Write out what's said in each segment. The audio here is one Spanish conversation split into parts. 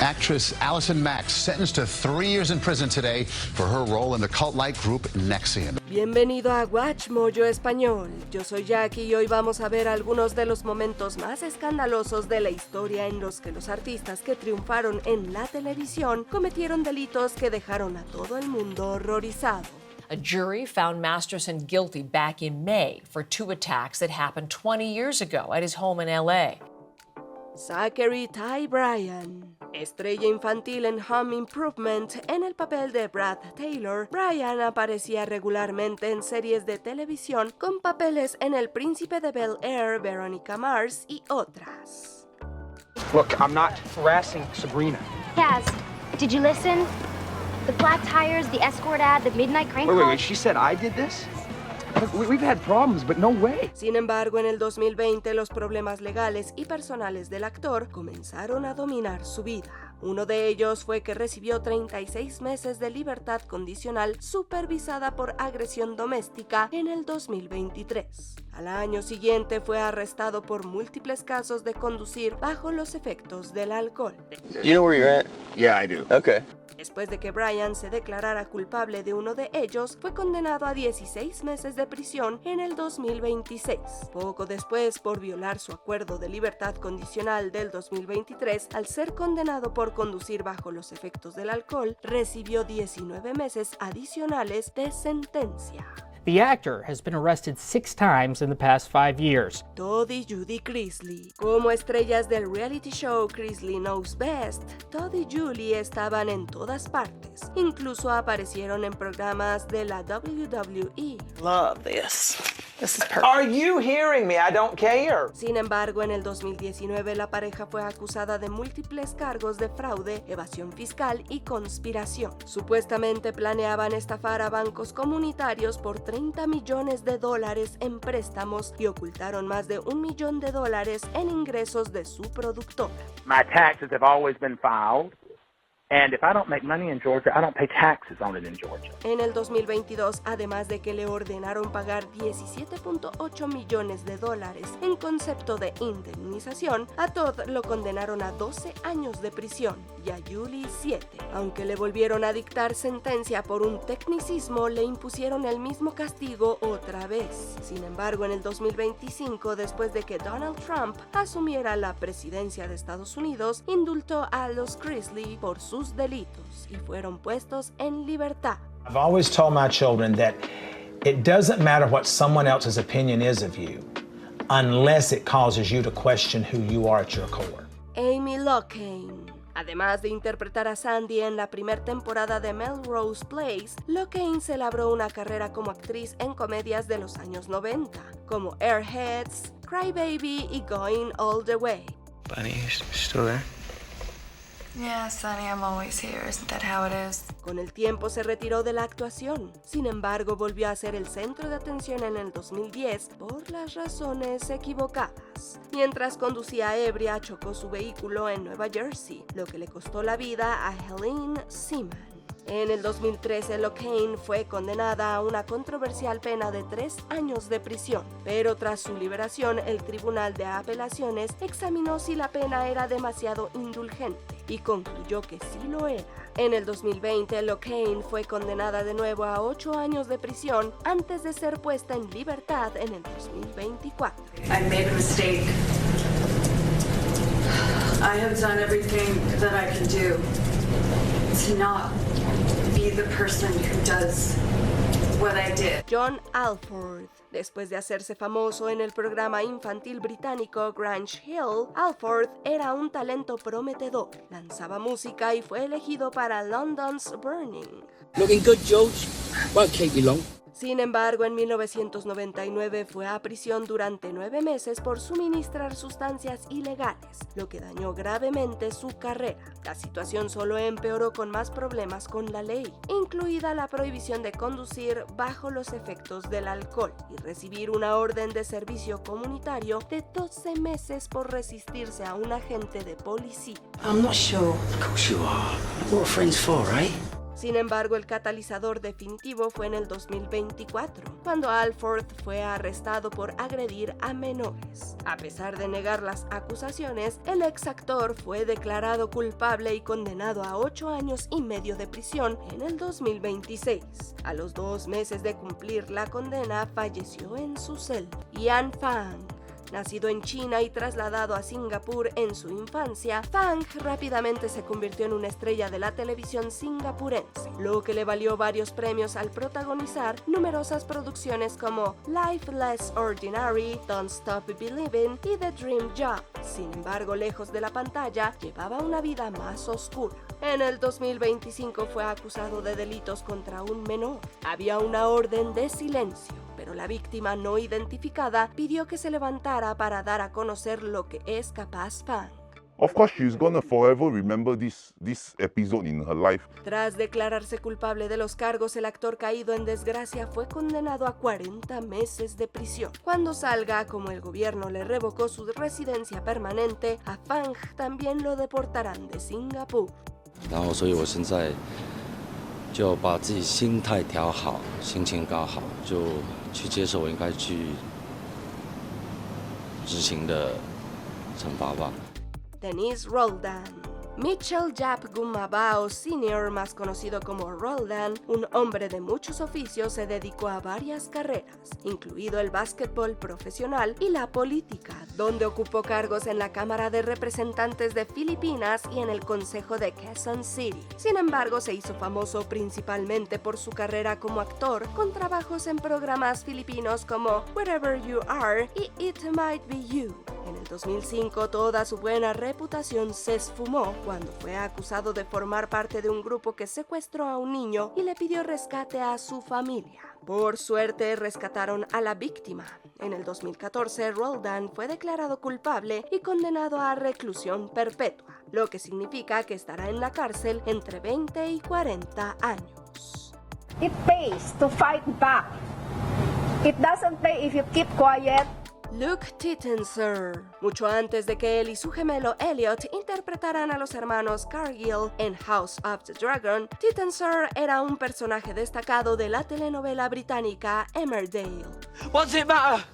Actress Allison Mack sentenced to 3 years in prison today for her role in the cult-like group NXIVM. Bienvenido a Watch Mojo Español. Yo soy Jackie y hoy vamos a ver algunos de los momentos más escandalosos de la historia en los que los artistas que triunfaron en la televisión cometieron delitos que dejaron a todo el mundo horrorizado. A jury found Masterson guilty back in May for 2 attacks that happened 20 years ago at his home in LA. Zachary Ty Bryan. Estrella infantil en Home Improvement, en el papel de Brad Taylor, Bryan aparecía regularmente en series de televisión con papeles en El Príncipe de Bel-Air, Veronica Mars y otras. Look, I'm not harassing Sabrina. Kaz, did you listen? The flat tires, the escort ad, the midnight crank call. Wait, she said I did this? Look, we've had problems, but no way. Sin embargo, en el 2020 los problemas legales y personales del actor comenzaron a dominar su vida. Uno de ellos fue que recibió 36 meses de libertad condicional supervisada por agresión doméstica en el 2023. Al año siguiente fue arrestado por múltiples casos de conducir bajo los efectos del alcohol. You know where you're at? Yeah, I do. Okay. Después de que Bryan se declarara culpable de uno de ellos, fue condenado a 16 meses de prisión en el 2026. Poco después, por violar su acuerdo de libertad condicional del 2023, al ser condenado por conducir bajo los efectos del alcohol, recibió 19 meses adicionales de sentencia. The actor has been arrested 6 times in the past 5 years. Todd y Judy Chrisley. Como estrellas del reality show Chrisley Knows Best, Todd y Julie estaban en todas partes. Incluso aparecieron en programas de la WWE. Love this. This is perfect. Are you hearing me? I don't care. Sin embargo, en el 2019 la pareja fue acusada de múltiples cargos de fraude, evasión fiscal y conspiración. Supuestamente planeaban estafar a bancos comunitarios por $30 millones en préstamos y ocultaron más de $1 millón en ingresos de su productora. My taxes have always been filed. And if I don't make money in Georgia, I don't pay taxes on it in Georgia. En el 2022, además de que le ordenaron pagar $17.8 millones en concepto de indemnización, a Todd lo condenaron a 12 años de prisión y a Julie 7. Aunque le volvieron a dictar sentencia por un tecnicismo, le impusieron el mismo castigo otra vez. Sin embargo, en el 2025, después de que Donald Trump asumiera la presidencia de Estados Unidos, indultó a los Chrisley por sus delitos y fueron puestos en libertad. I've always told my children that it doesn't matter what someone else's opinion is of you unless it causes you to question who you are at your core. Amy Lockhane. Además de interpretar a Sandy en la primera temporada de Melrose Place, Lockhane se labró una carrera como actriz en comedias de los años 90, como Airheads, Cry Baby y Going All the Way. Bunny, you still there? Yeah, Sonny, I'm always here. Isn't that how it is? Con el tiempo se retiró de la actuación. Sin embargo, volvió a ser el centro de atención en el 2010 por las razones equivocadas. Mientras conducía ebria, chocó su vehículo en Nueva Jersey, lo que le costó la vida a Helene Seaman. En el 2013, Lockhane fue condenada a una controversial pena de 3 años de prisión, pero tras su liberación, el Tribunal de Apelaciones examinó si la pena era demasiado indulgente y concluyó que sí lo era. En el 2020, Lockhane fue condenada de nuevo a 8 años de prisión antes de ser puesta en libertad en el 2024. I made a mistake. I have done everything that I can do to not be the person who does what I did. John Alford. Después de hacerse famoso en el programa infantil británico Grange Hill, Alford era un talento prometedor. Lanzaba música y fue elegido para London's Burning. Looking good, George. Won't keep you long. Sin embargo, en 1999 fue a prisión durante 9 meses por suministrar sustancias ilegales, lo que dañó gravemente su carrera. La situación solo empeoró con más problemas con la ley, incluida la prohibición de conducir bajo los efectos del alcohol y recibir una orden de servicio comunitario de 12 meses por resistirse a un agente de policía. I'm not sure. Of course you are. What are friends for, eh? Sin embargo, el catalizador definitivo fue en el 2024, cuando Alford fue arrestado por agredir a menores. A pesar de negar las acusaciones, el exactor fue declarado culpable y condenado a 8 años y medio de prisión en el 2026. A los 2 meses de cumplir la condena, falleció en su celda. Ian Fang. Nacido en China y trasladado a Singapur en su infancia, Fang rápidamente se convirtió en una estrella de la televisión singapurense, lo que le valió varios premios al protagonizar numerosas producciones como Life Less Ordinary, Don't Stop Believing y The Dream Job. Sin embargo, lejos de la pantalla, llevaba una vida más oscura. En el 2025 fue acusado de delitos contra un menor. Había una orden de silencio, pero la víctima no identificada pidió que se levantara para dar a conocer lo que es capaz Fang. Of course, she's gonna forever remember this episode in her life. Tras declararse culpable de los cargos, el actor caído en desgracia fue condenado a 40 meses de prisión. Cuando salga, como el gobierno le revocó su residencia permanente, a Fang también lo deportarán de Singapur. 然后，所以我现在就把自己心态调好，心情搞好，就去接受我应该去执行的惩罚吧。 Denise Roldan. Mitchell Yap Gumabao Sr., más conocido como Roldan, un hombre de muchos oficios, se dedicó a varias carreras, incluido el básquetbol profesional y la política, donde ocupó cargos en la Cámara de Representantes de Filipinas y en el Consejo de Quezon City. Sin embargo, se hizo famoso principalmente por su carrera como actor, con trabajos en programas filipinos como Wherever You Are y It Might Be You. En el 2005, toda su buena reputación se esfumó cuando fue acusado de formar parte de un grupo que secuestró a un niño y le pidió rescate a su familia. Por suerte, rescataron a la víctima. En el 2014, Roldan fue declarado culpable y condenado a reclusión perpetua, lo que significa que estará en la cárcel entre 20 y 40 años. It pays to fight back. It doesn't pay if you keep quiet. Luke Tittenser. Mucho antes de que él y su gemelo Elliot interpretaran a los hermanos Cargill en House of the Dragon, Tittenser era un personaje destacado de la telenovela británica Emmerdale. What's it matter?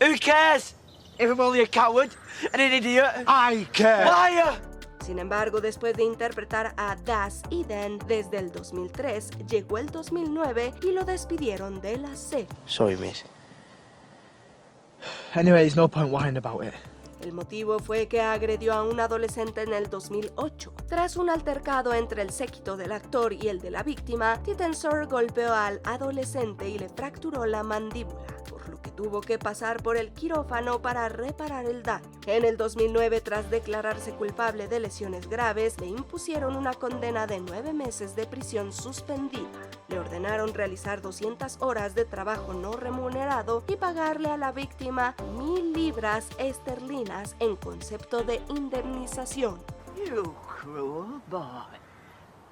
Who cares? If I'm only a coward and an idiot. I care. Liar! Sin embargo, después de interpretar a Das Eden desde el 2003, llegó el 2009 y lo despidieron de la serie. Sorry, miss. Anyway, there's no point worrying about it. El motivo fue que agredió a un adolescente en el 2008. Tras un altercado entre el séquito del actor y el de la víctima, Tittenser golpeó al adolescente y le fracturó la mandíbula, por lo que tuvo que pasar por el quirófano para reparar el daño. En el 2009, tras declararse culpable de lesiones graves, le impusieron una condena de 9 meses de prisión suspendida. Le ordenaron realizar 200 horas de trabajo no remunerado y pagarle a la víctima 1,000 libras esterlinas en concepto de indemnización. You cruel boy.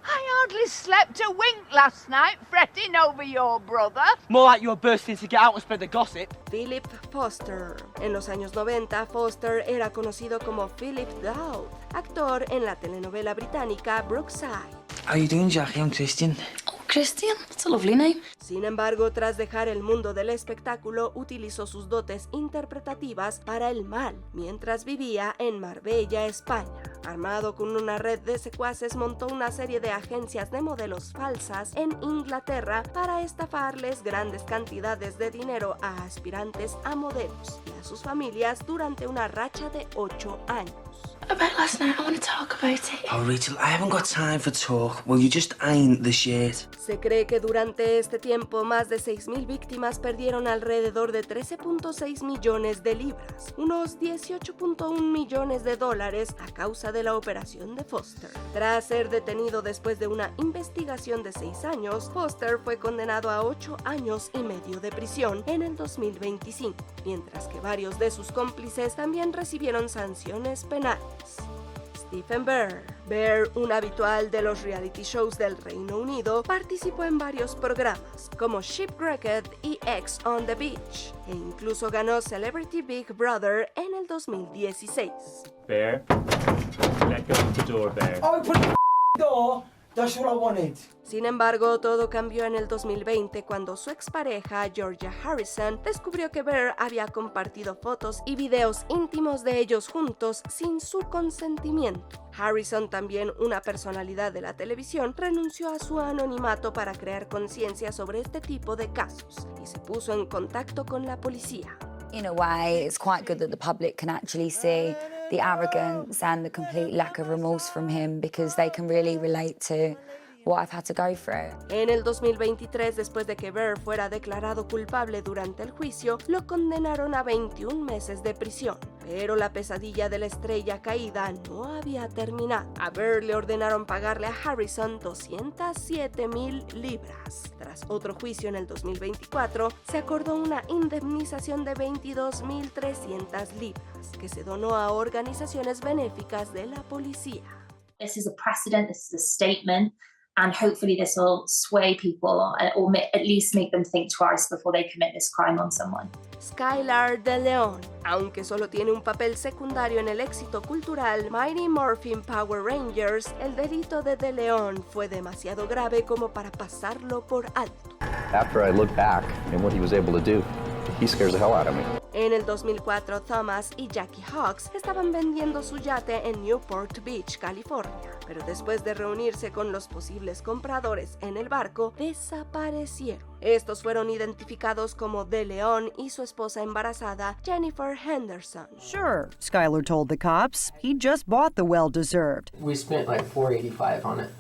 I hardly slept a wink last night fretting over your brother. More like you were bursting to get out and spread the gossip. Philip Foster. En los años 90, Foster era conocido como Philip Dowd, actor en la telenovela británica Brookside. How you doing, Jackie? I'm Christian. Oh, Christian? That's a lovely name. Sin embargo, tras dejar el mundo del espectáculo, utilizó sus dotes interpretativas para el mal, mientras vivía en Marbella, España. Armado con una red de secuaces, montó una serie de agencias de modelos falsas en Inglaterra para estafarles grandes cantidades de dinero a aspirantes a modelos y a sus familias durante una racha de 8 años. About last night, I want to talk about it. Oh, Rachel, I haven't got time for talk. Will you just iron the shirt? Se cree que durante este tiempo más de 6,000 víctimas perdieron alrededor de 13.6 millones de libras, unos 18.1 millones de dólares a causa de la operación de Foster. Tras ser detenido después de una investigación de 6 años, Foster fue condenado a 8 años y medio de prisión en el 2025, mientras que varios de sus cómplices también recibieron sanciones penales. Stephen Bear. Bear, un habitual de los reality shows del Reino Unido, participó en varios programas como Shipwrecked y Ex on the Beach, e incluso ganó Celebrity Big Brother en el 2016. Bear, let go of the door, Bear. Open the door! That's what I wanted. Sin embargo, todo cambió en el 2020 cuando su expareja, Georgia Harrison, descubrió que Bear había compartido fotos y videos íntimos de ellos juntos sin su consentimiento. Harrison, también una personalidad de la televisión, renunció a su anonimato para crear conciencia sobre este tipo de casos y se puso en contacto con la policía. In a way, it's quite good that the public can actually see the arrogance and the complete lack of remorse from him because they can really relate to what I've had to go through. En el 2023, después de que Bear fuera declarado culpable durante el juicio, lo condenaron a 21 meses de prisión. Pero la pesadilla de la estrella caída no había terminado. A Bear le ordenaron pagarle a Harrison 207,000 libras. Tras otro juicio en el 2024, se acordó una indemnización de 22,300 libras, que se donó a organizaciones benéficas de la policía. This is a precedent, this is a statement. And hopefully this will sway people or at least make them think twice before they commit this crime on someone. Skylar DeLeon, aunque solo tiene un papel secundario en el éxito cultural Mighty Morphin Power Rangers, el delito de DeLeon fue demasiado grave como para pasarlo por alto. After I look back and what he was able to do, he scares the hell out of me. En el 2004, Thomas y Jackie Hawks estaban vendiendo su yate en Newport Beach, California, pero después de reunirse con los posibles compradores en el barco, desaparecieron. Estos fueron identificados como DeLeon y su esposa embarazada, Jennifer Henderson. Sure, Skylar told the cops. He just bought the well-deserved. We spent like $485 on it.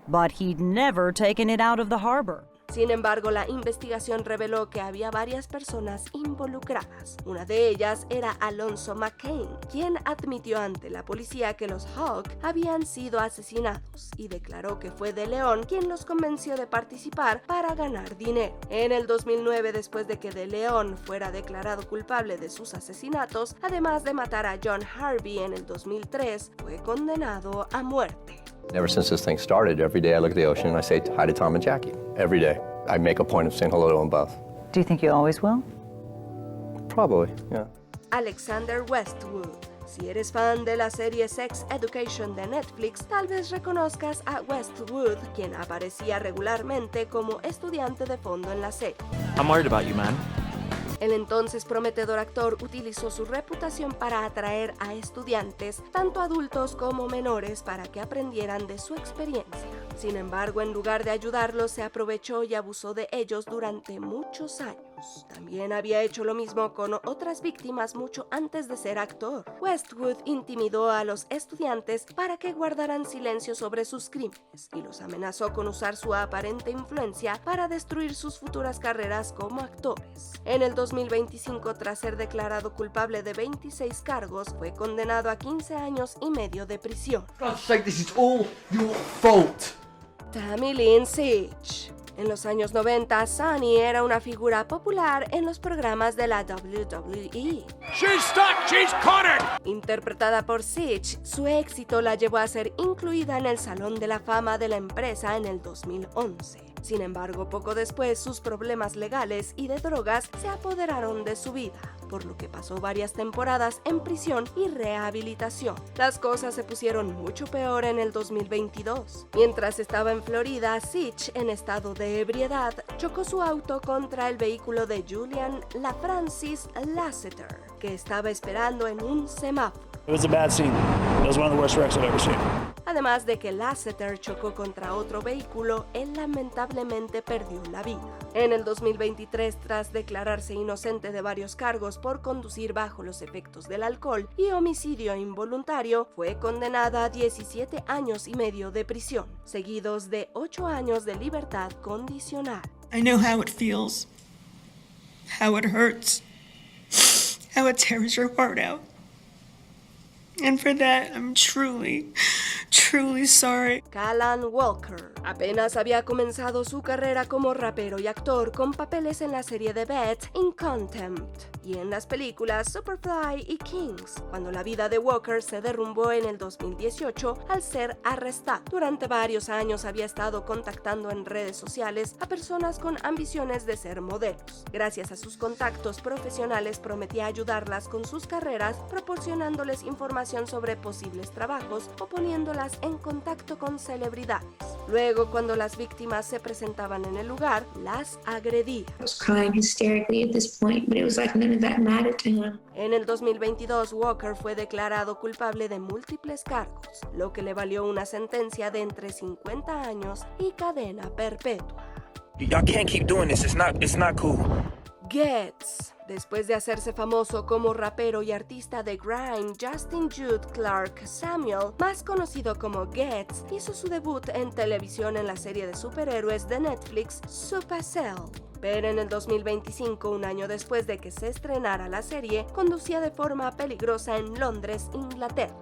But he'd never taken it out of the harbor. Sin embargo, la investigación reveló que había varias personas involucradas. Una de ellas era Alonzo McCain, quien admitió ante la policía que los Hawk habían sido asesinados y declaró que fue DeLeon quien los convenció de participar para ganar dinero. En el 2009, después de que DeLeon fuera declarado culpable de sus asesinatos, además de matar a John Harvey en el 2003, fue condenado a muerte. Ever since this thing started, every day I look at the ocean and I say hi to Tom and Jackie. Every day. I make a point of saying hello to them both. Do you think you always will? Probably, yeah. Alexander Westwood. Si eres fan de la serie Sex Education de Netflix, tal vez reconozcas a Westwood, quien aparecía regularmente como estudiante de fondo en la serie. I'm worried about you, man. El entonces prometedor actor utilizó su reputación para atraer a estudiantes, tanto adultos como menores, para que aprendieran de su experiencia. Sin embargo, en lugar de ayudarlos, se aprovechó y abusó de ellos durante muchos años. También había hecho lo mismo con otras víctimas mucho antes de ser actor. Westwood intimidó a los estudiantes para que guardaran silencio sobre sus crímenes y los amenazó con usar su aparente influencia para destruir sus futuras carreras como actores. En el 2025, tras ser declarado culpable de 26 cargos, fue condenado a 15 años y medio de prisión. God's sake, this is all your fault. Tammy Lynn Sitch. En los años 90, Sunny era una figura popular en los programas de la WWE. She's stuck, she's cornered. Interpretada por Sitch, su éxito la llevó a ser incluida en el Salón de la Fama de la empresa en el 2011. Sin embargo, poco después, sus problemas legales y de drogas se apoderaron de su vida, por lo que pasó varias temporadas en prisión y rehabilitación. Las cosas se pusieron mucho peor en el 2022. Mientras estaba en Florida, Sitch, en estado de ebriedad, chocó su auto contra el vehículo de Julian LaFrancis Lasseter, que estaba esperando en un semáforo. It was a bad scene. It was one of the worst wrecks I've ever seen. Además de que Lasseter chocó contra otro vehículo, él lamentablemente perdió la vida. En el 2023, tras declararse inocente de varios cargos por conducir bajo los efectos del alcohol y homicidio involuntario, fue condenada a 17 años y medio de prisión, seguidos de 8 años de libertad condicional. I know how it feels, how it hurts, how it tears your heart out. And for that, I'm truly sorry. Callan Walker apenas había comenzado su carrera como rapero y actor con papeles en la serie de Beth in Contempt y en las películas Superfly y Kings, cuando la vida de Walker se derrumbó en el 2018 al ser arrestado. Durante varios años había estado contactando en redes sociales a personas con ambiciones de ser modelos. Gracias a sus contactos profesionales prometía ayudarlas con sus carreras, proporcionándoles información sobre posibles trabajos o poniéndolas puestas en contacto con celebridades. Luego, cuando las víctimas se presentaban en el lugar, las agredía. En el 2022, Walker fue declarado culpable de múltiples cargos, lo que le valió una sentencia de entre 50 años y cadena perpetua. Y'all can't keep doing this. It's not cool. Getz. Después de hacerse famoso como rapero y artista de grime, Justin Jude Clark Samuel, más conocido como Getz, hizo su debut en televisión en la serie de superhéroes de Netflix Supercell. Pero en el 2025, un año después de que se estrenara la serie, conducía de forma peligrosa en Londres, Inglaterra.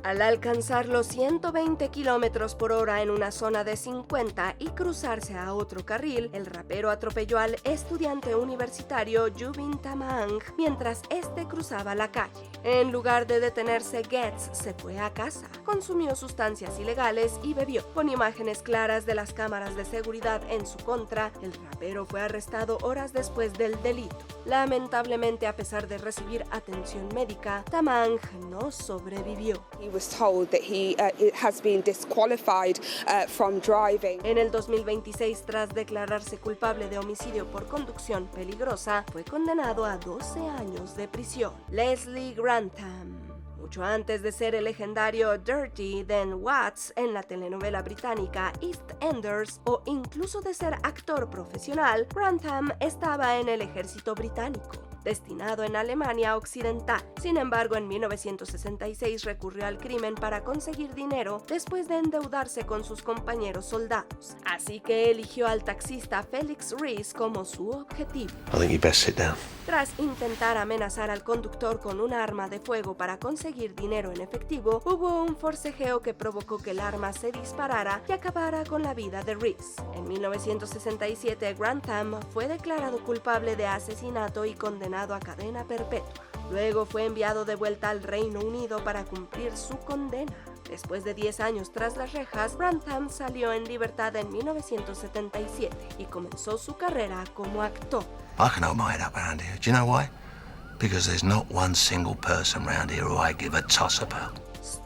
Al alcanzar los 120 km por hora en una zona de 50 y cruzarse a otro carril, el rapero atropelló al estudiante universitario Jubin Tamang mientras este cruzaba la calle. En lugar de detenerse, Getz se fue a casa, consumió sustancias ilegales y bebió. Con imágenes claras de las cámaras de seguridad en su contra, el rapero fue arrestado horas después del delito. Lamentablemente, a pesar de recibir atención médica, Tamang no sobrevivió. He was told that he has been disqualified from driving. En el 2026, tras declararse culpable de homicidio por conducción peligrosa, fue condenado a 12 años de prisión. Leslie Grantham. Mucho antes de ser el legendario Dirty Dan Watts en la telenovela británica EastEnders o incluso de ser actor profesional, Grantham estaba en el ejército británico, destinado en Alemania Occidental. Sin embargo, en 1966 recurrió al crimen para conseguir dinero después de endeudarse con sus compañeros soldados. Así que eligió al taxista Felix Reese como su objetivo. I think you best sit down. Tras intentar amenazar al conductor con un arma de fuego para conseguir dinero en efectivo, hubo un forcejeo que provocó que el arma se disparara y acabara con la vida de Reese. En 1967, Grantham fue declarado culpable de asesinato y condenado a cadena perpetua. Luego fue enviado de vuelta al Reino Unido para cumplir su condena. Después de 10 años tras las rejas, Grantham salió en libertad en 1977 y comenzó su carrera como actor. I can hold my head up around here. Do you know why? Because there's not one single person around here who I give a toss about.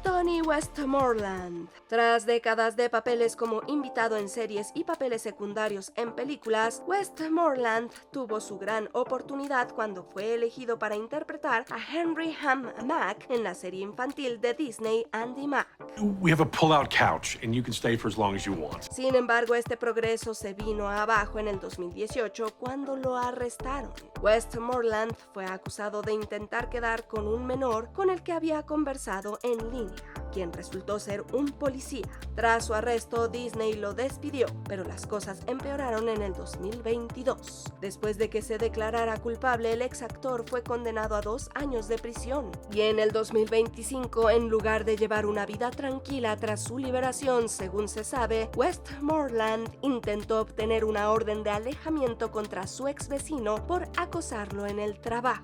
Tony Westmoreland. Tras décadas de papeles como invitado en series y papeles secundarios en películas, Westmoreland tuvo su gran oportunidad cuando fue elegido para interpretar a Henry Ham Mack en la serie infantil de Disney Andy Mack. We have a pull-out couch and you can stay for as long as you want. Sin embargo, este progreso se vino abajo en el 2018 cuando lo arrestaron. Westmoreland fue acusado de intentar quedar con un menor con el que había conversado en línea, quien resultó ser un policía. Tras su arresto, Disney lo despidió, pero las cosas empeoraron en el 2022. Después de que se declarara culpable, el ex actor fue condenado a 2 años de prisión. Y en el 2025, en lugar de llevar una vida tranquila tras su liberación, según se sabe, Westmoreland intentó obtener una orden de alejamiento contra su ex vecino por acosarlo en el trabajo.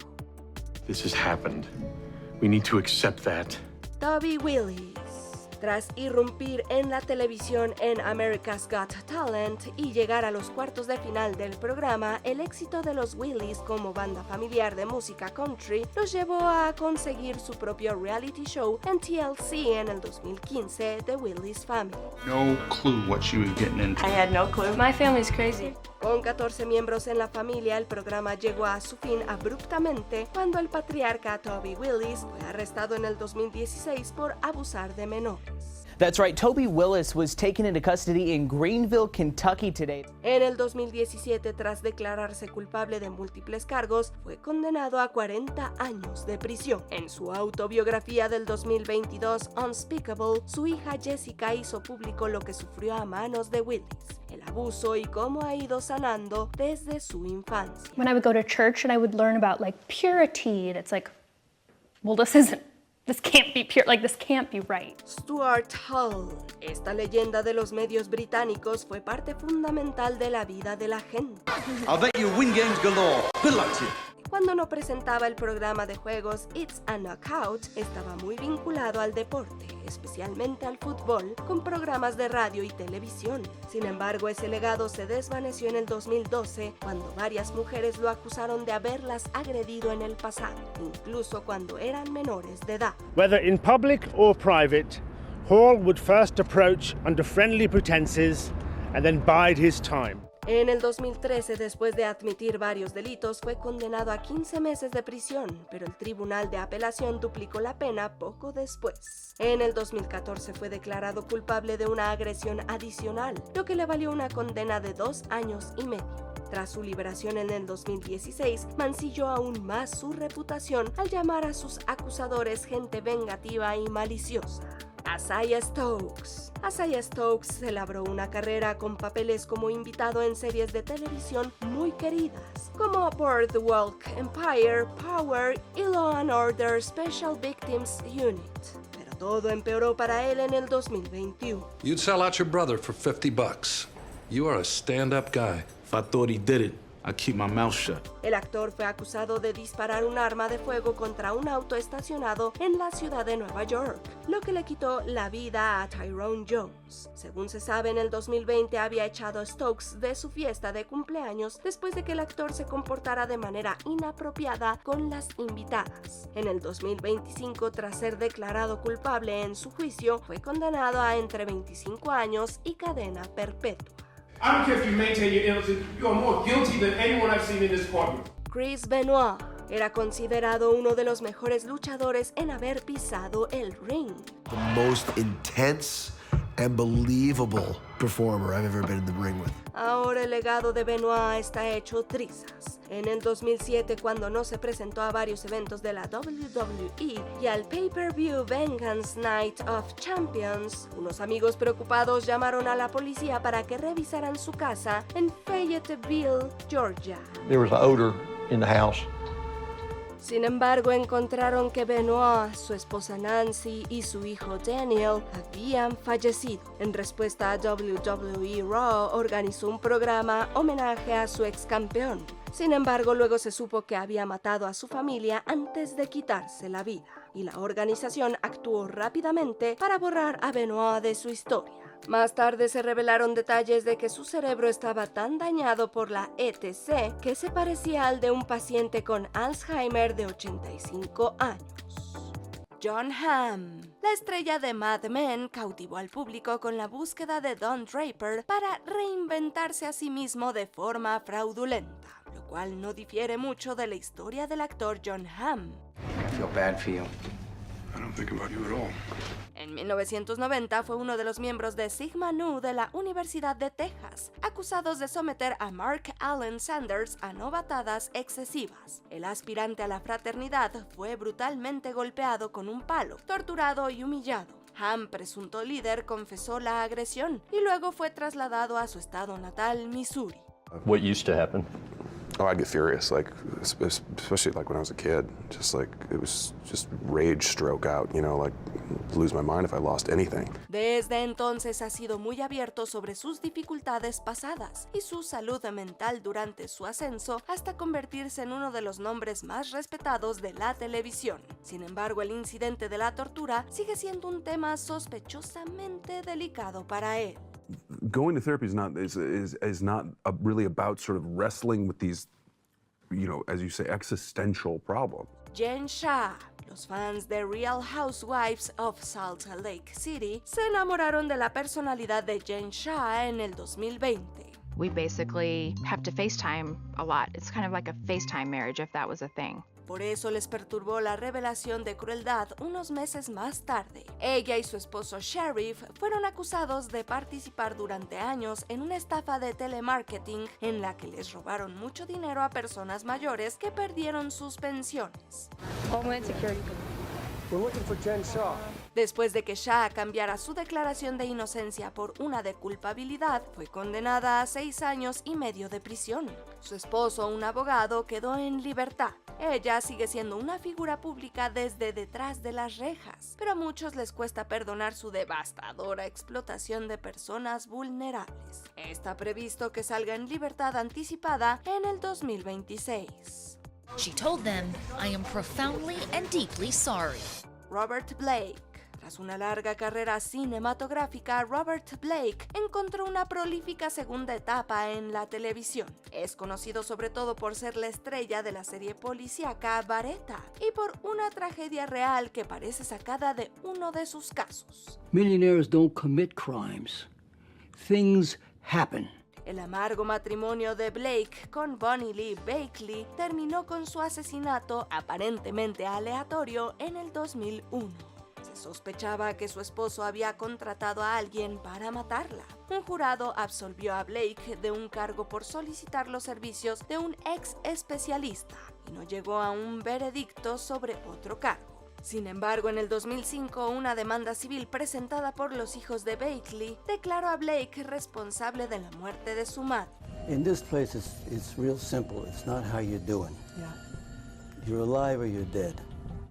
This has happened. We need to accept that. Toby Willis. Tras irrumpir en la televisión en America's Got Talent y llegar a los cuartos de final del programa, el éxito de los Willis como banda familiar de música country los llevó a conseguir su propio reality show en TLC en el 2015, The Willis Family. No clue what she was getting into. I had no clue. My family's crazy. Con 14 miembros en la familia, el programa llegó a su fin abruptamente cuando el patriarca Toby Willis fue arrestado en el 2016 por abusar de menores. That's right, Toby Willis was taken into custody in Greenville, Kentucky today. En el 2017, tras declararse culpable de múltiples cargos, fue condenado a 40 años de prisión. En su autobiografía del 2022, Unspeakable, su hija Jessica hizo público lo que sufrió a manos de Willis, el abuso y cómo ha ido sanando desde su infancia. When I would go to church and I would learn about like purity, and it's like, well, this can't be pure, like this can't be right. Stuart Hall. Esta leyenda de los medios británicos fue parte fundamental de la vida de la gente. I'll bet you win games galore. Good luck to you. Cuando no presentaba el programa de juegos It's a Knockout, estaba muy vinculado al deporte, especialmente al fútbol, con programas de radio y televisión. Sin embargo, ese legado se desvaneció en el 2012, cuando varias mujeres lo acusaron de haberlas agredido en el pasado, incluso cuando eran menores de edad. Whether in public or private, Hall would first approach under friendly pretenses and then bide his time. En el 2013, después de admitir varios delitos, fue condenado a 15 meses de prisión, pero el Tribunal de Apelación duplicó la pena poco después. En el 2014 fue declarado culpable de una agresión adicional, lo que le valió una condena de 2 años y medio. Tras su liberación en el 2016, mancilló aún más su reputación al llamar a sus acusadores gente vengativa y maliciosa. Isaiah Stokes. Isaiah Stokes se labró una carrera con papeles como invitado en series de televisión muy queridas, como Boardwalk Empire, Power y Law & Order Special Victims Unit. Pero todo empeoró para él en el 2021. You'd sell out your brother for $50. You are a stand-up guy. If I thought he did it, I'd keep my mouth shut. El actor fue acusado de disparar un arma de fuego contra un auto estacionado en la ciudad de Nueva York, lo que le quitó la vida a Tyrone Jones. Según se sabe, en el 2020 había echado a Stokes de su fiesta de cumpleaños después de que el actor se comportara de manera inapropiada con las invitadas. En el 2025, tras ser declarado culpable en su juicio, fue condenado a entre 25 años y cadena perpetua. I don't care if you maintain your innocence, you are more guilty than anyone I've seen in this courtroom. Chris Benoit era considerado uno de los mejores luchadores en haber pisado el ring. The most intense and believable performer I've ever been in the ring with. Ahora el legado de Benoit está hecho trizas. En el 2007, cuando no se presentó a varios eventos de la WWE y al pay-per-view Vengeance Night of Champions, unos amigos preocupados llamaron a la policía para que revisaran su casa en Fayetteville, Georgia. There was an odor in the house. Sin embargo, encontraron que Benoit, su esposa Nancy y su hijo Daniel habían fallecido. En respuesta a WWE Raw, organizó un programa homenaje a su ex campeón. Sin embargo, luego se supo que había matado a su familia antes de quitarse la vida, y la organización actuó rápidamente para borrar a Benoit de su historia. Más tarde se revelaron detalles de que su cerebro estaba tan dañado por la ETC que se parecía al de un paciente con Alzheimer de 85 años. Jon Hamm. La estrella de Mad Men cautivó al público con la búsqueda de Don Draper para reinventarse a sí mismo de forma fraudulenta, lo cual no difiere mucho de la historia del actor Jon Hamm. I feel bad for you. I don't think about you at all. En 1990 fue uno de los miembros de Sigma Nu de la Universidad de Texas, acusados de someter a Mark Allen Sanders a novatadas excesivas. El aspirante a la fraternidad fue brutalmente golpeado con un palo, torturado y humillado. Hamm, presunto líder, confesó la agresión y luego fue trasladado a su estado natal, Missouri. What used to happen? Oh, I'd get furious, like, especially like when I was a kid. Just like, it was just rage stroke out, you know, like, lose my mind if I lost anything. Desde entonces ha sido muy abierto sobre sus dificultades pasadas y su salud mental durante su ascenso hasta convertirse en uno de los nombres más respetados de la televisión. Sin embargo, el incidente de la tortura sigue siendo un tema sospechosamente delicado para él. Going to therapy is not really about sort of wrestling with these, you know, as you say, existential problems. Jen Shah. Los fans de Real Housewives of Salt Lake City se enamoraron de la personalidad de Jen Shah en el 2020. We basically have to FaceTime a lot. It's kind of like a FaceTime marriage, if that was a thing. Por eso les perturbó la revelación de crueldad unos meses más tarde. Ella y su esposo Sheriff fueron acusados de participar durante años en una estafa de telemarketing en la que les robaron mucho dinero a personas mayores que perdieron sus pensiones. Homeland Security. We're looking for Jen Shah. Después de que Shah cambiara su declaración de inocencia por una de culpabilidad, fue condenada a 6 años y medio de prisión. Su esposo, un abogado, quedó en libertad. Ella sigue siendo una figura pública desde detrás de las rejas, pero a muchos les cuesta perdonar su devastadora explotación de personas vulnerables. Está previsto que salga en libertad anticipada en el 2026. She told them, I am profoundly and deeply sorry. Robert Blake. Tras una larga carrera cinematográfica, Robert Blake encontró una prolífica segunda etapa en la televisión. Es conocido sobre todo por ser la estrella de la serie policíaca Baretta y por una tragedia real que parece sacada de uno de sus casos. Millionaires don't commit crimes. Things happen. El amargo matrimonio de Blake con Bonnie Lee Bakley terminó con su asesinato aparentemente aleatorio en el 2001. Se sospechaba que su esposo había contratado a alguien para matarla. Un jurado absolvió a Blake de un cargo por solicitar los servicios de un ex especialista y no llegó a un veredicto sobre otro cargo. Sin embargo, en el 2005, una demanda civil presentada por los hijos de Bakley declaró a Blake responsable de la muerte de su madre. In this place, it's real simple. It's not how you're doing. You're alive or you're dead.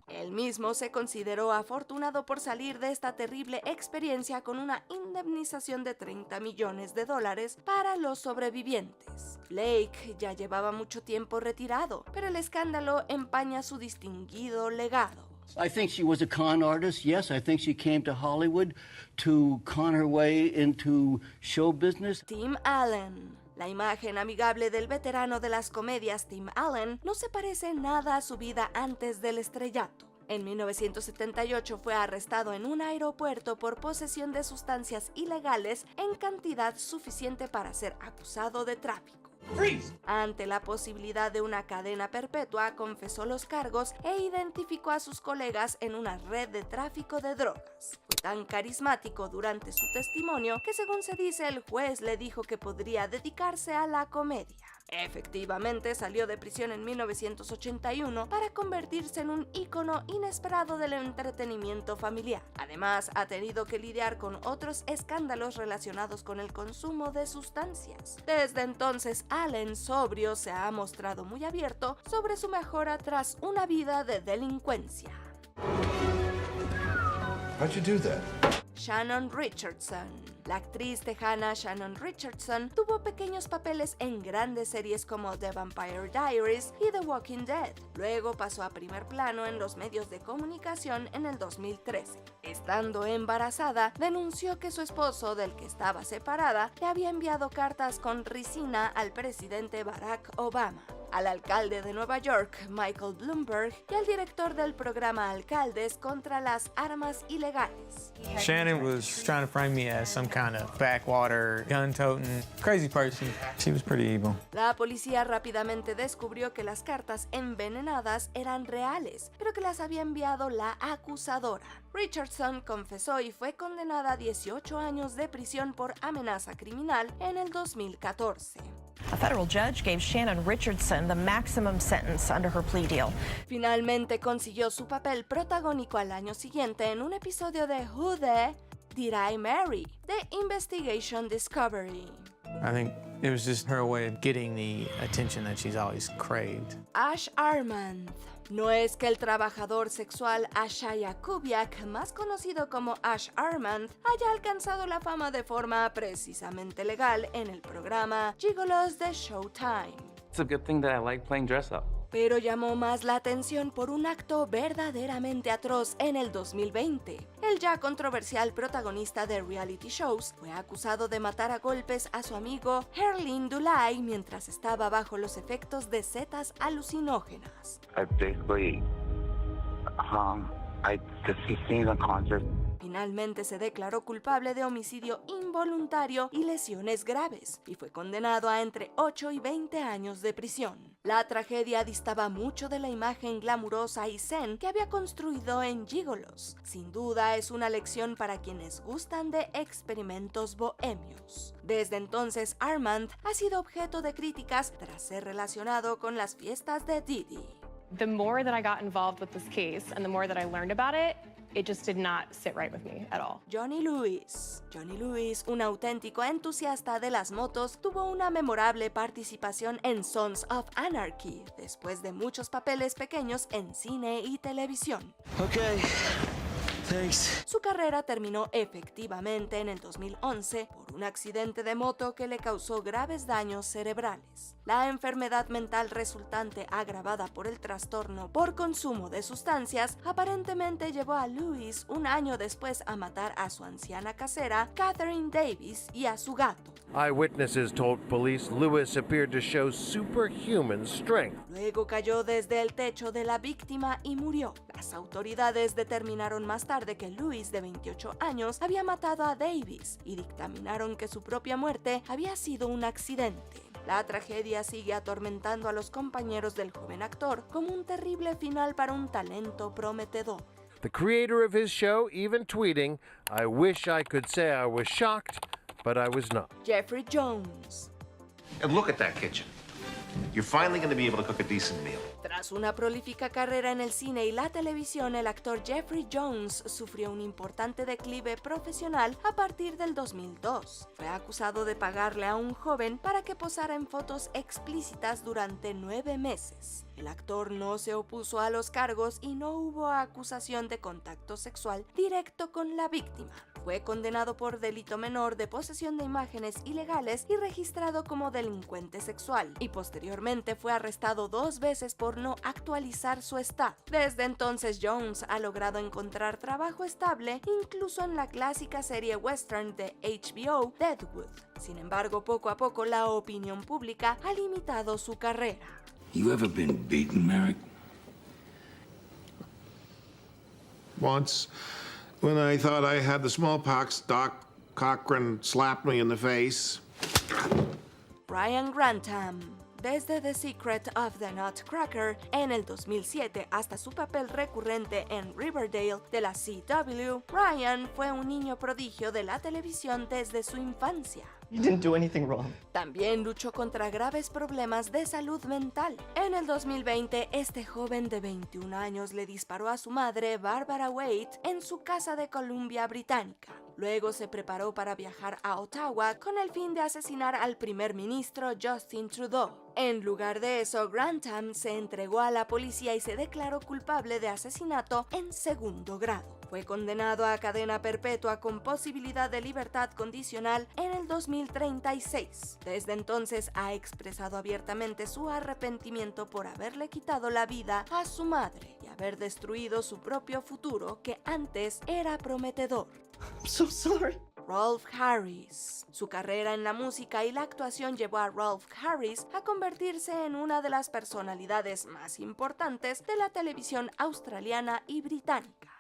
Él mismo se consideró afortunado por salir de esta terrible experiencia con una indemnización de $30 millones para los sobrevivientes. Blake ya llevaba mucho tiempo retirado, pero el escándalo empaña su distinguido legado. I think she was a con artist. Yes, I think she came to Hollywood to con her way into show business. Tim Allen. La imagen amigable del veterano de las comedias Tim Allen no se parece nada a su vida antes del estrellato. En 1978 fue arrestado en un aeropuerto por posesión de sustancias ilegales en cantidad suficiente para ser acusado de tráfico. Ante la posibilidad de una cadena perpetua, confesó los cargos e identificó a sus colegas en una red de tráfico de drogas. Fue tan carismático durante su testimonio que, según se dice, el juez le dijo que podría dedicarse a la comedia. Efectivamente, salió de prisión en 1981 para convertirse en un ícono inesperado del entretenimiento familiar. Además, ha tenido que lidiar con otros escándalos relacionados con el consumo de sustancias. Desde entonces, Allen, sobrio, se ha mostrado muy abierto sobre su mejora tras una vida de delincuencia. How'd you do that? Shannon Richardson. La actriz tejana Shannon Richardson tuvo pequeños papeles en grandes series como The Vampire Diaries y The Walking Dead. Luego pasó a primer plano en los medios de comunicación en el 2013. Estando embarazada, denunció que su esposo, del que estaba separada, le había enviado cartas con ricina al presidente Barack Obama, al alcalde de Nueva York, Michael Bloomberg, y al director del programa Alcaldes contra las Armas Ilegales. Shannon was trying to frame me as some kind of backwater, gun-toting, crazy person. She was pretty evil. La policía rápidamente descubrió que las cartas envenenadas eran reales, pero que las había enviado la acusadora. Richardson confesó y fue condenada a 18 años de prisión por amenaza criminal en el 2014. A federal judge gave Shannon Richardson the maximum sentence under her plea deal. Finalmente consiguió su papel protagónico al año siguiente en un episodio de Who the Did I Marry? The Investigation Discovery. I think it was just her way of getting the attention that she's always craved. Ash Armand. No es que el trabajador sexual Ashaya Kubiak, más conocido como Ash Armand, haya alcanzado la fama de forma precisamente legal en el programa Gigolos de Showtime. It's a good thing that I like playing dress up. Pero llamó más la atención por un acto verdaderamente atroz en el 2020. El ya controversial protagonista de reality shows fue acusado de matar a golpes a su amigo Herlin Dulai mientras estaba bajo los efectos de setas alucinógenas. Finalmente se declaró culpable de homicidio involuntario y lesiones graves, y fue condenado a entre 8 y 20 años de prisión. La tragedia distaba mucho de la imagen glamurosa y zen que había construido en Gigolos. Sin duda es una lección para quienes gustan de experimentos bohemios. Desde entonces, Armand ha sido objeto de críticas tras ser relacionado con las fiestas de Diddy. The more that I got involved with this case and the more that I learned about it, it just did not sit right with me at all. Johnny Lewis. Johnny Lewis, un auténtico entusiasta de las motos, tuvo una memorable participación en Sons of Anarchy, después de muchos papeles pequeños en cine y televisión. Okay, Thanks. Su carrera terminó efectivamente en el 2011 por un accidente de moto que le causó graves daños cerebrales. La enfermedad mental resultante agravada por el trastorno por consumo de sustancias aparentemente llevó a Lewis un año después a matar a su anciana casera, Catherine Davis, y a su gato. Eyewitnesses told police Lewis appeared to show superhuman strength. Luego cayó desde el techo de la víctima y murió. Las autoridades determinaron más tarde que Lewis, de 28 años, había matado a Davis y dictaminaron que su propia muerte había sido un accidente. La tragedia sigue atormentando a los compañeros del joven actor como un terrible final para un talento prometedor. The creator of his show even tweeting, "I wish I could say I was shocked, but I was not." Jeffrey Jones. And look at that kitchen. You're finally going to be able to cook a decent meal. Tras una prolífica carrera en el cine y la televisión, el actor Jeffrey Jones sufrió un importante declive profesional a partir del 2002. Fue acusado de pagarle a un joven para que posara en fotos explícitas durante 9 meses. El actor no se opuso a los cargos y no hubo acusación de contacto sexual directo con la víctima. Fue condenado por delito menor de posesión de imágenes ilegales y registrado como delincuente sexual, y posteriormente fue arrestado 2 veces por no actualizar su estado. Desde entonces, Jones ha logrado encontrar trabajo estable incluso en la clásica serie western de HBO, Deadwood. Sin embargo, poco a poco la opinión pública ha limitado su carrera. You ever been beaten, Merrick? Once, when I thought I had the smallpox, Doc Cochran slapped me in the face. Bryan Grantham. Desde The Secret of the Nutcracker en el 2007 hasta su papel recurrente en Riverdale de la CW, Ryan fue un niño prodigio de la televisión desde su infancia. You didn't do anything wrong. También luchó contra graves problemas de salud mental. En el 2020, este joven de 21 años le disparó a su madre, Barbara Wade, en su casa de Columbia Británica. Luego se preparó para viajar a Ottawa con el fin de asesinar al primer ministro Justin Trudeau. En lugar de eso, Grantham se entregó a la policía y se declaró culpable de asesinato en 2º grado. Fue condenado a cadena perpetua con posibilidad de libertad condicional en el 2036. Desde entonces ha expresado abiertamente su arrepentimiento por haberle quitado la vida a su madre y haber destruido su propio futuro que antes era prometedor. I'm so sorry. Rolf Harris. Su carrera en la música y la actuación llevó a Rolf Harris a convertirse en una de las personalidades más importantes de la televisión australiana y británica.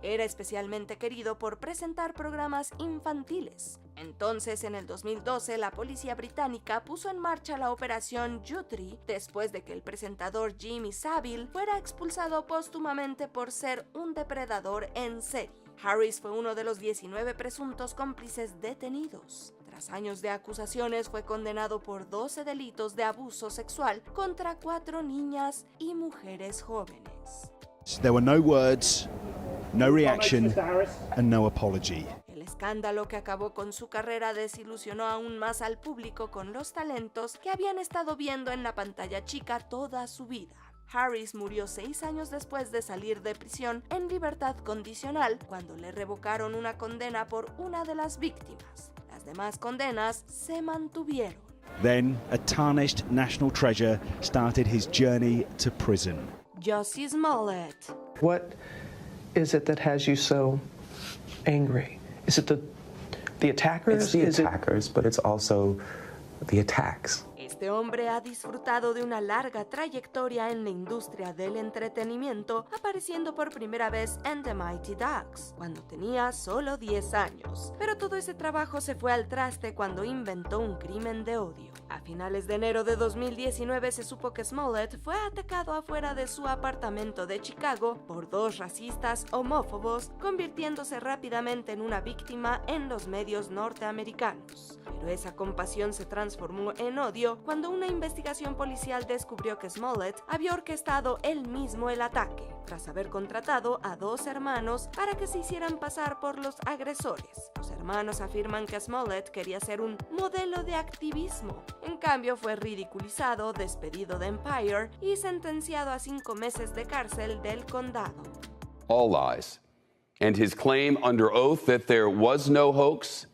Era especialmente querido por presentar programas infantiles. Entonces, en el 2012, la policía británica puso en marcha la operación Yewtree después de que el presentador Jimmy Savile fuera expulsado póstumamente por ser un depredador en serie. Harris fue uno de los 19 presuntos cómplices detenidos. Tras años de acusaciones, fue condenado por 12 delitos de abuso sexual contra 4 niñas y mujeres jóvenes. There were no words, no reaction, and no apology. El escándalo que acabó con su carrera desilusionó aún más al público con los talentos que habían estado viendo en la pantalla chica toda su vida. Harris murió 6 años después de salir de prisión en libertad condicional cuando le revocaron una condena por una de las víctimas. Las demás condenas se mantuvieron. Then, a tarnished national treasure started his journey to prison. Jussie Smollett. What is it that has you so angry? Is it the attackers? It's the attackers, but it's also the attacks. Este hombre ha disfrutado de una larga trayectoria en la industria del entretenimiento, apareciendo por primera vez en The Mighty Ducks, cuando tenía solo 10 años. Pero todo ese trabajo se fue al traste cuando inventó un crimen de odio. A finales de enero de 2019 se supo que Smollett fue atacado afuera de su apartamento de Chicago por 2 racistas homófobos, convirtiéndose rápidamente en una víctima en los medios norteamericanos. Pero esa compasión se transformó en odio cuando una investigación policial descubrió que Smollett había orquestado él mismo el ataque, tras haber contratado a 2 hermanos para que se hicieran pasar por los agresores. Los hermanos afirman que Smollett quería ser un modelo de activismo. En cambio, fue ridiculizado, despedido de Empire y sentenciado a 5 meses de cárcel del condado. All lies. And his claim under oath that there was no hoax,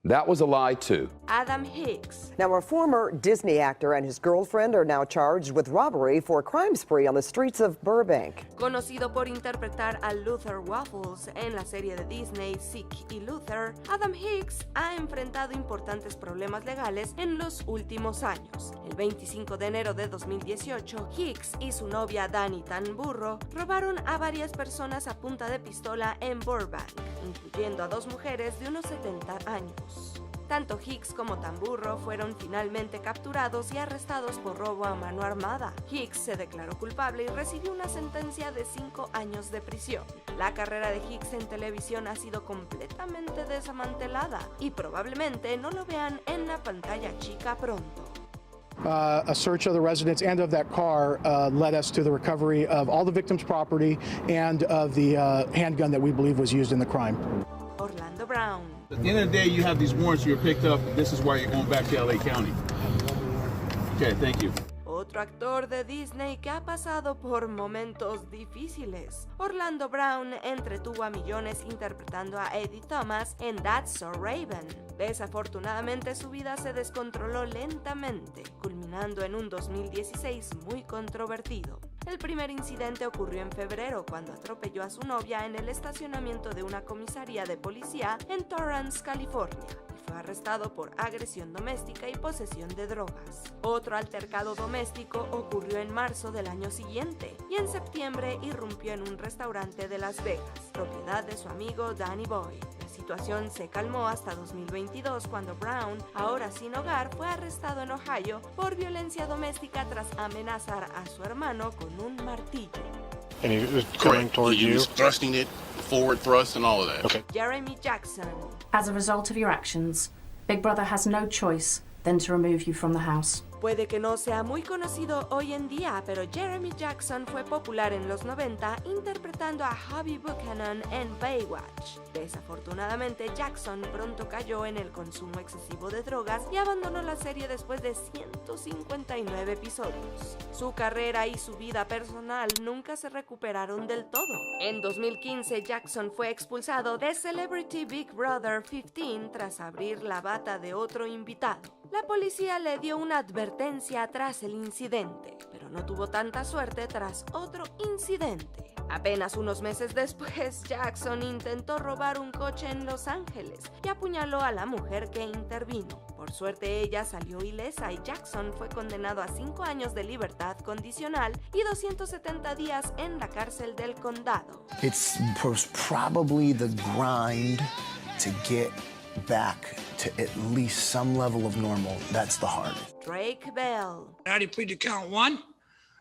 that was a lie too. Adam Hicks. Now, a former Disney actor and his girlfriend are now charged with robbery for a crime spree on the streets of Burbank. Conocido por interpretar a Luther Waffles en la serie de Disney Zeke y Luther, Adam Hicks ha enfrentado importantes problemas legales en los últimos años. El 25 de enero de 2018, Hicks y su novia Dani Tanburro robaron a varias personas a punta de pistola en Burbank, incluyendo a 2 mujeres de unos 70 años. Tanto Hicks como Tamburro fueron finalmente capturados y arrestados por robo a mano armada. Hicks se declaró culpable y recibió una sentencia de 5 años de prisión. La carrera de Hicks en televisión ha sido completamente desmantelada y probablemente no lo vean en la pantalla chica pronto. A search of the residence and of that car led us to the recovery of all the victim's property and of the handgun that we believe was used in the crime. Orlando Brown. At the end of the day, you have these warrants, you're picked up, and this is why you're going back to LA County. Okay, thank you. Otro actor de Disney que ha pasado por momentos difíciles. Orlando Brown entretuvo a millones interpretando a Eddie Thomas en That's So Raven. Desafortunadamente su vida se descontroló lentamente, culminando en un 2016 muy controvertido. El primer incidente ocurrió en febrero cuando atropelló a su novia en el estacionamiento de una comisaría de policía en Torrance, California, y fue arrestado por agresión doméstica y posesión de drogas. Otro altercado doméstico ocurrió en marzo del año siguiente y en septiembre irrumpió en un restaurante de Las Vegas, propiedad de su amigo Danny Boy. La situación se calmó hasta 2022 cuando Brown, ahora sin hogar, fue arrestado en Ohio por violencia doméstica tras amenazar a su hermano con un martillo. And he was coming towards you? He was thrusting it, forward thrust and all of that. Okay. Jeremy Jackson. As a result of your actions, Big Brother has no choice than to remove you from the house. Puede que no sea muy conocido hoy en día, pero Jeremy Jackson fue popular en los 90 interpretando a Hobie Buchanan en Baywatch. Desafortunadamente, Jackson pronto cayó en el consumo excesivo de drogas y abandonó la serie después de 159 episodios. Su carrera y su vida personal nunca se recuperaron del todo. En 2015, Jackson fue expulsado de Celebrity Big Brother 15 tras abrir la bata de otro invitado. La policía le dio una advertencia tras el incidente, pero no tuvo tanta suerte tras otro incidente. Apenas unos meses después, Jackson intentó robar un coche en Los Ángeles y apuñaló a la mujer que intervino. Por suerte, ella salió ilesa y Jackson fue condenado a 5 años de libertad condicional y 270 días en la cárcel del condado. It's probably the grind to get back to at least some level of normal. That's the hardest. Drake Bell. How do you plead to count 1?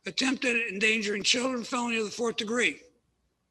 Attempted endangering children, felony of the 4th degree.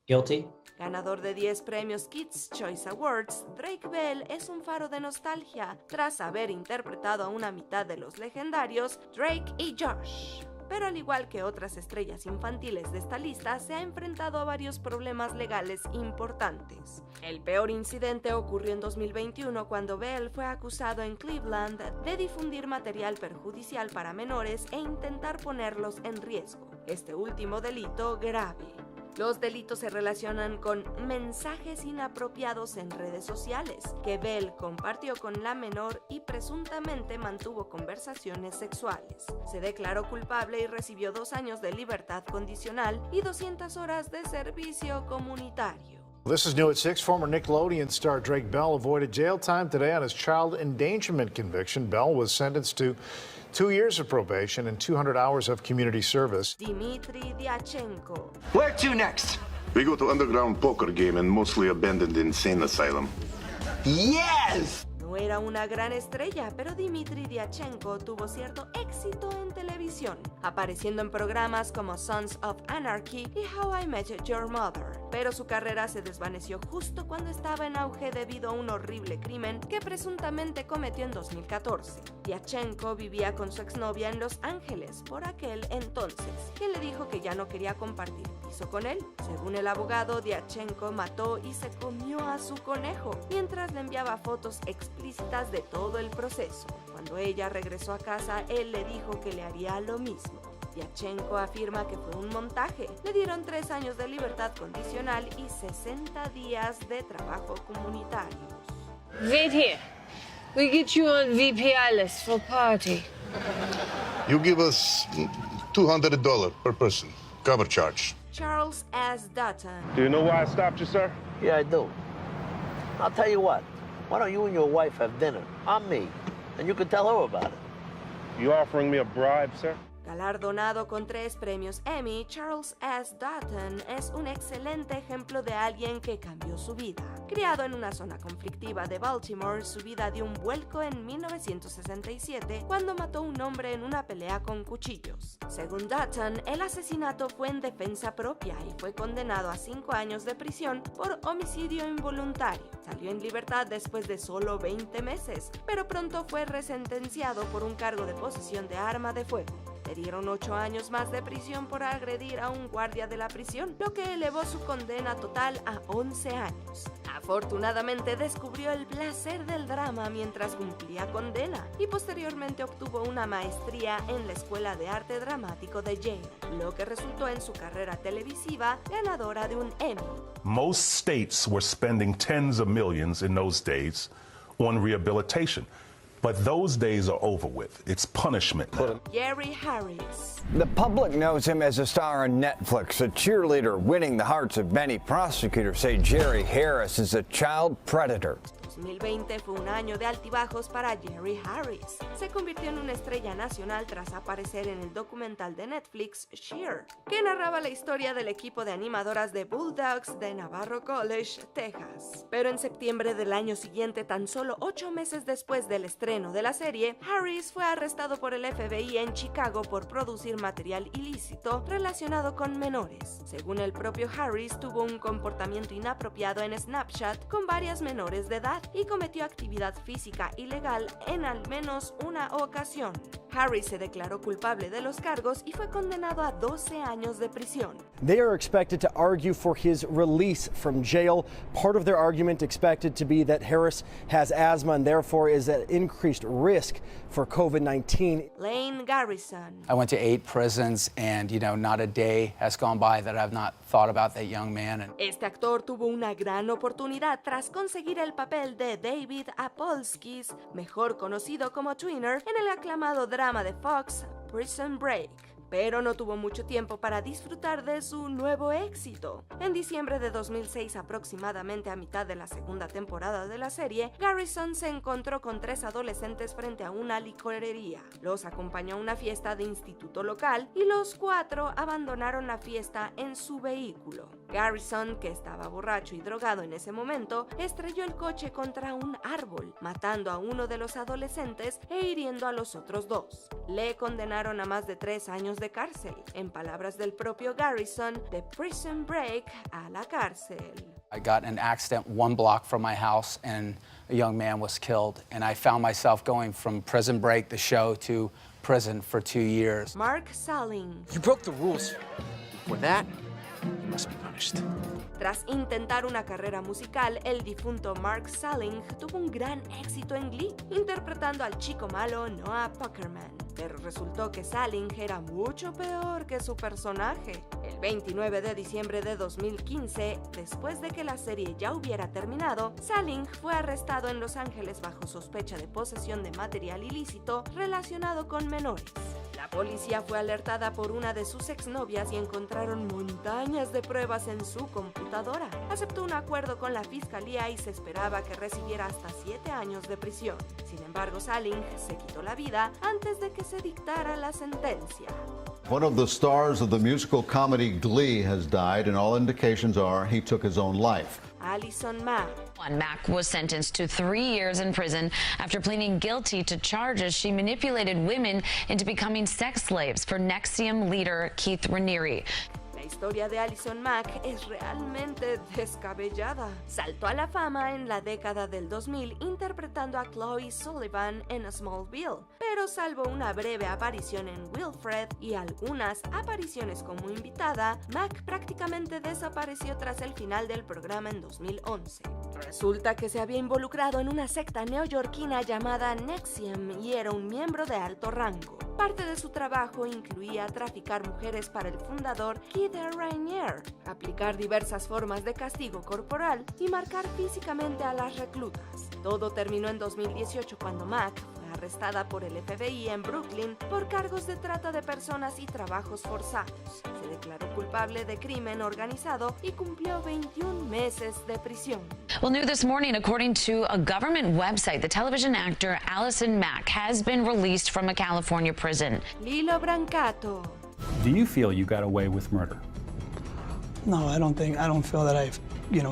Guilty. Ganador de 10 premios Kids' Choice Awards, Drake Bell es un faro de nostalgia tras haber interpretado a una mitad de los legendarios Drake y Josh. Pero al igual que otras estrellas infantiles de esta lista, se ha enfrentado a varios problemas legales importantes. El peor incidente ocurrió en 2021 cuando Bell fue acusado en Cleveland de difundir material perjudicial para menores e intentar ponerlos en riesgo. Este último delito grave. Los delitos se relacionan con mensajes inapropiados en redes sociales que Bell compartió con la menor y presuntamente mantuvo conversaciones sexuales. Se declaró culpable y recibió 2 años de libertad condicional y 200 horas de servicio comunitario. This is new at 6. Former Nickelodeon star Drake Bell avoided jail time today on his child endangerment conviction. Bell was sentenced to 2 years of probation and 200 hours of community service. Dmitry Dyachenko. Where to next? We go to underground poker game and mostly abandoned insane asylum. Yes! No era una gran estrella, pero Dmitry Dyachenko tuvo cierto éxito en televisión, apareciendo en programas como Sons of Anarchy y How I Met Your Mother. pero su carrera se desvaneció justo cuando estaba en auge debido a un horrible crimen que presuntamente cometió en 2014. Diachenko vivía con su exnovia en Los Ángeles por aquel entonces, quien le dijo que ya no quería compartir piso con él. Según el abogado, Diachenko mató y se comió a su conejo, mientras le enviaba fotos explícitas de todo el proceso. Cuando ella regresó a casa, él le dijo que le haría lo mismo. Diachenko afirma que fue un montaje. Le dieron 3 años de libertad condicional y 60 días de trabajo comunitario. Wait here. We get you on VPI list for party. You give us $200 per person, cover charge. Charles S. Dutton. Do you know why I stopped you, sir? Yeah, I do. I'll tell you what. Why don't you and your wife have dinner on me, and you can tell her about it. You offering me a bribe, sir? Galardonado con 3 premios Emmy, Charles S. Dutton es un excelente ejemplo de alguien que cambió su vida. Criado en una zona conflictiva de Baltimore, su vida dio un vuelco en 1967 cuando mató a un hombre en una pelea con cuchillos. Según Dutton, el asesinato fue en defensa propia y fue condenado a 5 años de prisión por homicidio involuntario. Salió en libertad después de solo 20 meses, pero pronto fue resentenciado por un cargo de posesión de arma de fuego. Le dieron 8 años más de prisión por agredir a un guardia de la prisión, lo que elevó su condena total a 11 años. Afortunadamente descubrió el placer del drama mientras cumplía condena y posteriormente obtuvo una maestría en la Escuela de Arte Dramático de Yale, lo que resultó en su carrera televisiva ganadora de un Emmy. Most states were spending tens of millions in those days on rehabilitation. But those days are over with. It's punishment now. Gary Harris. The public knows him as a star on Netflix, a cheerleader winning the hearts of many. Prosecutors say Jerry Harris is a child predator. 2020 fue un año de altibajos para Jerry Harris. Se convirtió en una estrella nacional tras aparecer en el documental de Netflix Cheer, que narraba la historia del equipo de animadoras de Bulldogs de Navarro College, Texas. Pero en septiembre del año siguiente, tan solo 8 meses después del estreno de la serie, Harris fue arrestado por el FBI en Chicago por producir material ilícito relacionado con menores. Según el propio Harris, tuvo un comportamiento inapropiado en Snapchat con varias menores de edad y cometió actividad física ilegal en al menos una ocasión. Harris se declaró culpable de los cargos y fue condenado a 12 años de prisión. They are expected to argue for his release from jail. Part of their argument expected to be that Harris has asthma and therefore is at increased risk for COVID-19. Lane Garrison. I went to 8 prisons and, not a day has gone by that I've not thought about that young man. Este actor tuvo una gran oportunidad tras conseguir el papel de David Apolskis, mejor conocido como Twinner, en el aclamado drama de Fox, Prison Break. Pero no tuvo mucho tiempo para disfrutar de su nuevo éxito. En diciembre de 2006, aproximadamente a mitad de la segunda temporada de la serie, Garrison se encontró con 3 adolescentes frente a una licorería. Los acompañó a una fiesta de instituto local y los 4 abandonaron la fiesta en su vehículo. Garrison, que estaba borracho y drogado en ese momento, estrelló el coche contra un árbol, matando a uno de los adolescentes e hiriendo a los otros 2. Le condenaron a más de 3 años de cárcel. En palabras del propio Garrison, de Prison Break a la cárcel. I got in an accident 1 block from my house and a young man was killed. And I found myself going from Prison Break, the show, to prison for 2 years. Mark Salling. You broke the rules. For that, you must be punished. Tras intentar una carrera musical, el difunto Mark Salling tuvo un gran éxito en Glee, interpretando al chico malo Noah Puckerman. Pero resultó que Salling era mucho peor que su personaje. El 29 de diciembre de 2015, después de que la serie ya hubiera terminado, Salling fue arrestado en Los Ángeles bajo sospecha de posesión de material ilícito relacionado con menores. La policía fue alertada por una de sus exnovias y encontraron montañas de pruebas en su computadora. Aceptó un acuerdo con la fiscalía y se esperaba que recibiera hasta 7 años de prisión. Sin embargo, Salling se quitó la vida antes de que se dictara la sentencia. One of the stars of the musical comedy Glee has died, and all indications are he took his own life. Alison Mack. Mack was sentenced to 3 years in prison after pleading guilty to charges she manipulated women into becoming sex slaves for NXIVM leader Keith Raniere. La historia de Allison Mack es realmente descabellada. Saltó a la fama en la década del 2000 interpretando a Chloe Sullivan en Smallville, pero salvo una breve aparición en Wilfred y algunas apariciones como invitada, Mack prácticamente desapareció tras el final del programa en 2011. Resulta que se había involucrado en una secta neoyorquina llamada NXIVM y era un miembro de alto rango. Parte de su trabajo incluía traficar mujeres para el fundador Keith Raniere, aplicar diversas formas de castigo corporal y marcar físicamente a las reclutas. Todo terminó en 2018 cuando Mack fue arrestada por el FBI en Brooklyn por cargos de trata de personas y trabajos forzados. Se declaró culpable de crimen organizado y cumplió 21 meses de prisión. Well, new this morning, according to a government website, the television actor Allison Mack has been released from a California prison. Lilo Brancato. Do you feel you got away with murder? No, I don't feel that I've,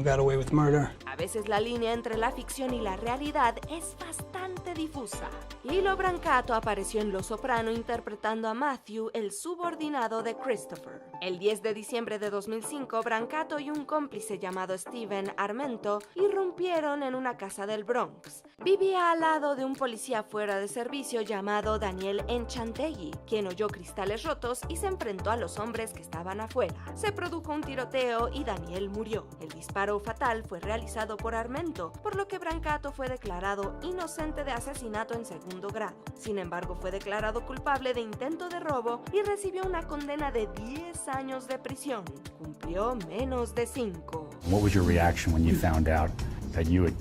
got away with murder. A veces la línea entre la ficción y la realidad es bastante difusa. Lilo Brancato apareció en Los Soprano interpretando a Matthew, el subordinado de Christopher. El 10 de diciembre de 2005, Brancato y un cómplice llamado Steven Armento irrumpieron en una casa del Bronx. Vivía al lado de un policía fuera de servicio llamado Daniel Enchantegui, quien oyó cristales rotos y se enfrentó a los hombres que estaban afuera. Se produjo un tiroteo y Daniel murió. El disparo fatal fue realizado por Armento, por lo que Brancato fue declarado inocente de asesinato en segundo grado. Sin embargo, fue declarado culpable de intento de robo y recibió una condena de 10 años de prisión. Cumplió menos de 5. What was your reaction when you found out that you had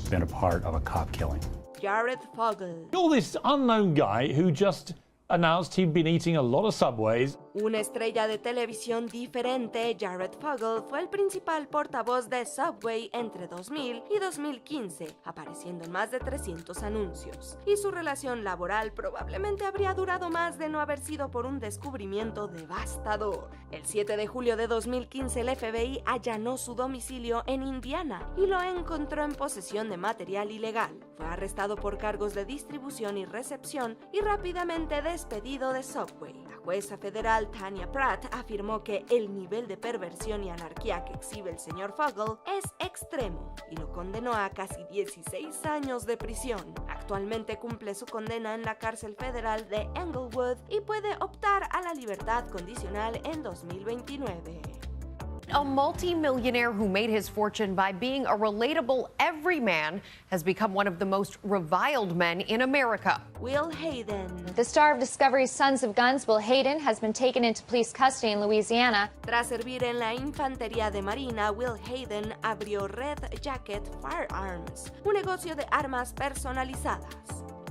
been a part of a cop killing? Jared Fogle. You're this unknown guy who just announced he'd been eating a lot of Subways. Una estrella de televisión diferente, Jared Fogle fue el principal portavoz de Subway entre 2000 y 2015, apareciendo en más de 300 anuncios. Y su relación laboral probablemente habría durado más de no haber sido por un descubrimiento devastador. El 7 de julio de 2015, el FBI allanó su domicilio en Indiana y lo encontró en posesión de material ilegal. Fue arrestado por cargos de distribución y recepción y rápidamente despedido de Subway. La jueza federal Tanya Pratt afirmó que el nivel de perversión y anarquía que exhibe el señor Fogle es extremo y lo condenó a casi 16 años de prisión. Actualmente cumple su condena en la cárcel federal de Englewood y puede optar a la libertad condicional en 2029. A multi-millionaire who made his fortune by being a relatable everyman has become one of the most reviled men in America. Will Hayden. The star of Discovery's Sons of Guns, Will Hayden, has been taken into police custody in Louisiana. Tras servir en la infantería de Marina, Will Hayden abrió Red Jacket Firearms, un negocio de armas personalizadas.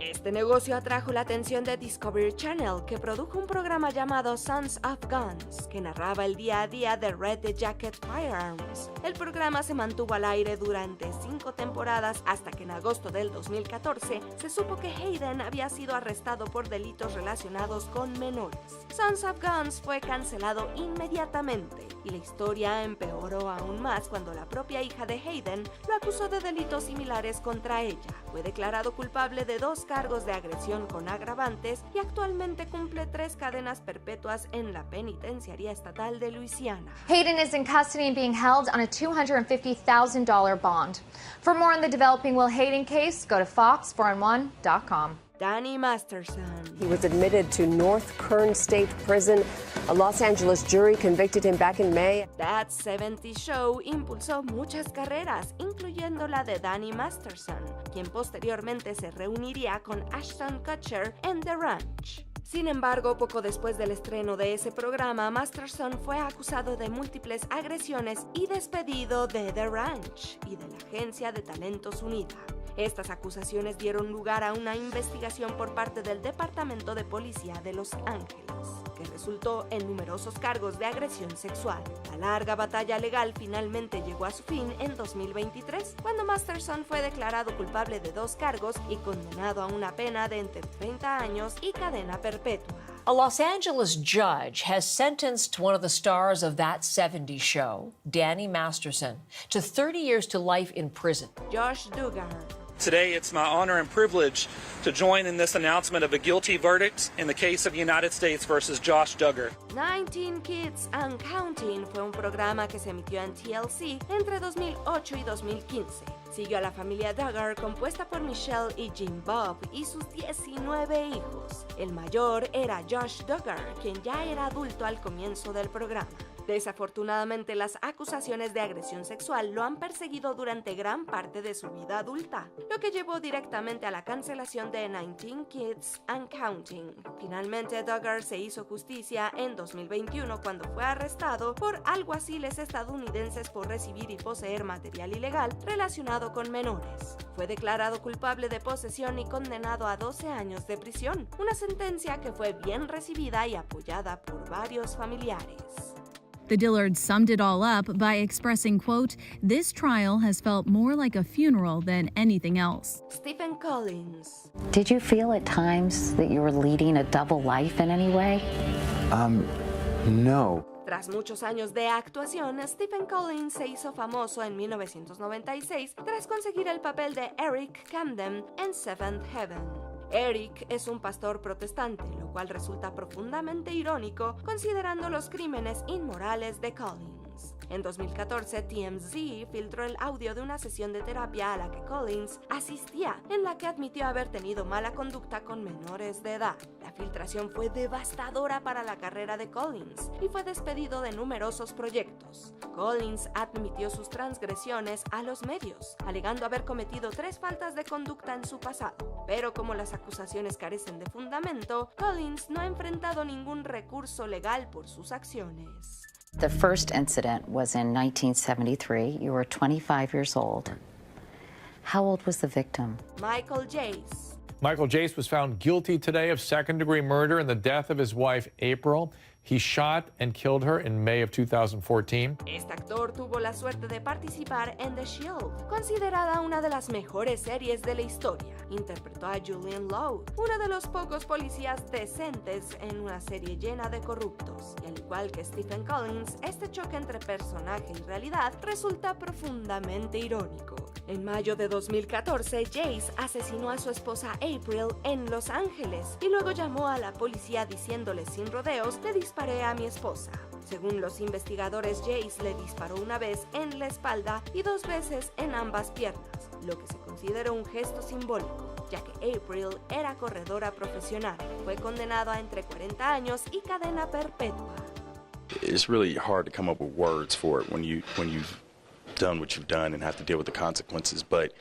Este negocio atrajo la atención de Discovery Channel, que produjo un programa llamado Sons of Guns, que narraba el día a día de Red Jacket Firearms. El programa se mantuvo al aire durante 5 temporadas hasta que en agosto del 2014 se supo que Hayden había sido arrestado por delitos relacionados con menores. Sons of Guns fue cancelado inmediatamente y la historia empeoró aún más cuando la propia hija de Hayden lo acusó de delitos similares contra ella. Fue declarado culpable de 2 cargos de agresión con agravantes y actualmente cumple 3 cadenas perpetuas en la penitenciaría estatal de Luisiana. Hayden is in custody and being held on a $250,000 bond. For more on the developing Will Hayden case, go to fox411.com. Danny Masterson. He was admitted to North Kern State Prison. A Los Angeles jury convicted him back in May. That 70 Show impulsó muchas carreras, incluyendo la de Danny Masterson, quien posteriormente se reuniría con Ashton Kutcher en The Ranch. Sin embargo, poco después del estreno de ese programa, Masterson fue acusado de múltiples agresiones y despedido de The Ranch y de la Agencia de Talentos Unida. Estas acusaciones dieron lugar a una investigación por parte del Departamento de Policía de Los Ángeles, que resultó en numerosos cargos de agresión sexual. La larga batalla legal finalmente llegó a su fin en 2023, cuando Masterson fue declarado culpable de 2 cargos y condenado a una pena de entre 30 años y cadena perpetua. A Los Angeles judge has sentenced one of the stars of That 70 Show, Danny Masterson, to 30 years to life in prison. Josh Duggar. Today, it's my honor and privilege to join in this announcement of a guilty verdict in the case of United States versus Josh Duggar. 19 Kids and Counting fue un programa que se emitió en TLC entre 2008 y 2015. Siguió a la familia Duggar, compuesta por Michelle y Jim Bob, y sus 19 hijos. El mayor era Josh Duggar, quien ya era adulto al comienzo del programa. Desafortunadamente, las acusaciones de agresión sexual lo han perseguido durante gran parte de su vida adulta, lo que llevó directamente a la cancelación de 19 Kids and Counting. Finalmente, Duggar se hizo justicia en 2021 cuando fue arrestado por alguaciles estadounidenses por recibir y poseer material ilegal relacionado con menores. Fue declarado culpable de posesión y condenado a 12 años de prisión, una sentencia que fue bien recibida y apoyada por varios familiares. The Dillards summed it all up by expressing, quote, "This trial has felt more like a funeral than anything else." Stephen Collins. Did you feel at times that you were leading a double life in any way? No. Tras muchos años de actuación, Stephen Collins se hizo famoso en 1996 tras conseguir el papel de Eric Camden en Seventh Heaven. Eric es un pastor protestante, lo cual resulta profundamente irónico considerando los crímenes inmorales de Collins. En 2014, TMZ filtró el audio de una sesión de terapia a la que Collins asistía, en la que admitió haber tenido mala conducta con menores de edad. La filtración fue devastadora para la carrera de Collins y fue despedido de numerosos proyectos. Collins admitió sus transgresiones a los medios, alegando haber cometido 3 faltas de conducta en su pasado. Pero como las acusaciones carecen de fundamento, Collins no ha enfrentado ningún recurso legal por sus acciones. The first incident was in 1973. You were 25 years old. How old was the victim? Michael Jace. Michael Jace was found guilty today of second-degree murder in the death of his wife, April. He shot and killed her in May of 2014. Este actor tuvo la suerte de participar en The Shield, considerada una de las mejores series de la historia. Interpretó a Julian Lowe, uno de los pocos policías decentes en una serie llena de corruptos. Y al igual que Stephen Collins, este choque entre personaje y realidad resulta profundamente irónico. En mayo de 2014, Jace asesinó a su esposa April en Los Ángeles y luego llamó a la policía diciéndole sin rodeos: "Le disparé a mi esposa". Según los investigadores, Jace le disparó una vez en la espalda y 2 veces en ambas piernas, lo que se consideró un gesto simbólico, ya que April era corredora profesional. Fue condenado a entre 40 años y cadena perpetua. It's really hard to come up with words for it when you've done what you've done and have to deal with the consequences, but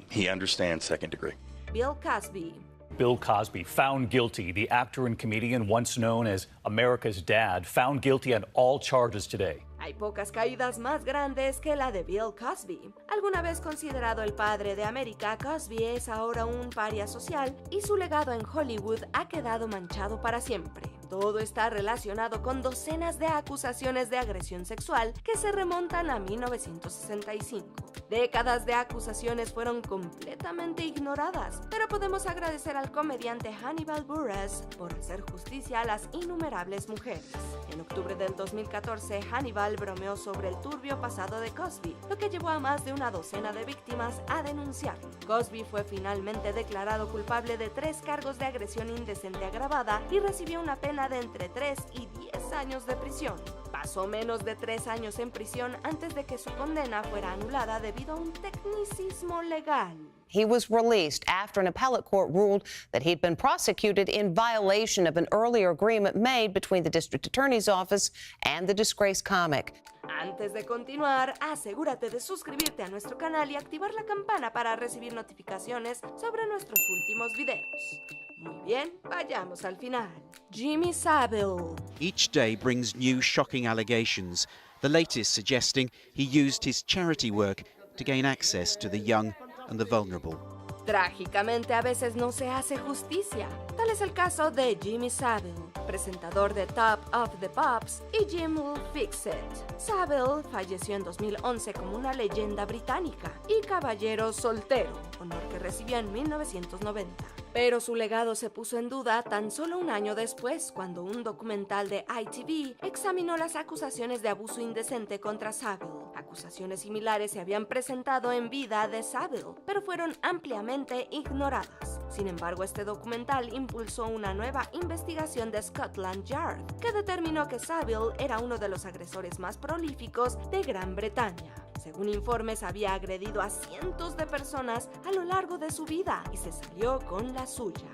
he understands second degree. Bill Cosby. Bill Cosby, found guilty. The actor and comedian, once known as America's Dad, found guilty on all charges today. Hay pocas caídas más grandes que la de Bill Cosby. Alguna vez considerado el padre de América, Cosby es ahora un paria social y su legado en Hollywood ha quedado manchado para siempre. Todo está relacionado con docenas de acusaciones de agresión sexual que se remontan a 1965. Décadas de acusaciones fueron completamente ignoradas, pero podemos agradecer al comediante Hannibal Buress por hacer justicia a las innumerables mujeres. En octubre del 2014, Hannibal bromeó sobre el turbio pasado de Cosby, lo que llevó a más de una docena de víctimas a denunciarlo. Cosby fue finalmente declarado culpable de 3 cargos de agresión indecente agravada y recibió una pena de entre 3 y 10 años de prisión. Pasó menos de 3 años en prisión antes de que su condena fuera anulada debido a un tecnicismo legal. He was released after an appellate court ruled that he'd been prosecuted in violation of an earlier agreement made between the district attorney's office and the disgraced comic. Antes de continuar, asegúrate de suscribirte a nuestro canal y activar la campana para recibir notificaciones sobre nuestros últimos videos. Muy bien, vayamos al final. Jimmy Savile. Each day brings new shocking allegations, the latest suggesting he used his charity work to gain access to the young and the vulnerable. Trágicamente, a veces no se hace justicia. Tal es el caso de Jimmy Savile, presentador de Top of the Pops y Jim Will Fix It. Savile falleció en 2011 como una leyenda británica y caballero soltero, honor que recibió en 1990. Pero su legado se puso en duda tan solo un año después, cuando un documental de ITV examinó las acusaciones de abuso indecente contra Savile, Acusaciones similares se habían presentado en vida de Saville, pero fueron ampliamente ignoradas. Sin embargo, este documental impulsó una nueva investigación de Scotland Yard, que determinó que Saville era uno de los agresores más prolíficos de Gran Bretaña. Según informes, había agredido a cientos de personas a lo largo de su vida y se salió con la suya.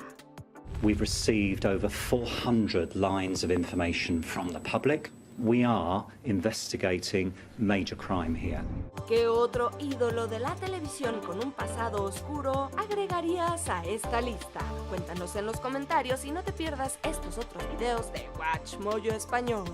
We've received over 400 lines of information from the public. We are investigating major crime here. ¿Qué otro ídolo de la televisión con un pasado oscuro agregarías a esta lista? Cuéntanos en los comentarios y no te pierdas estos otros videos de WatchMojo Español.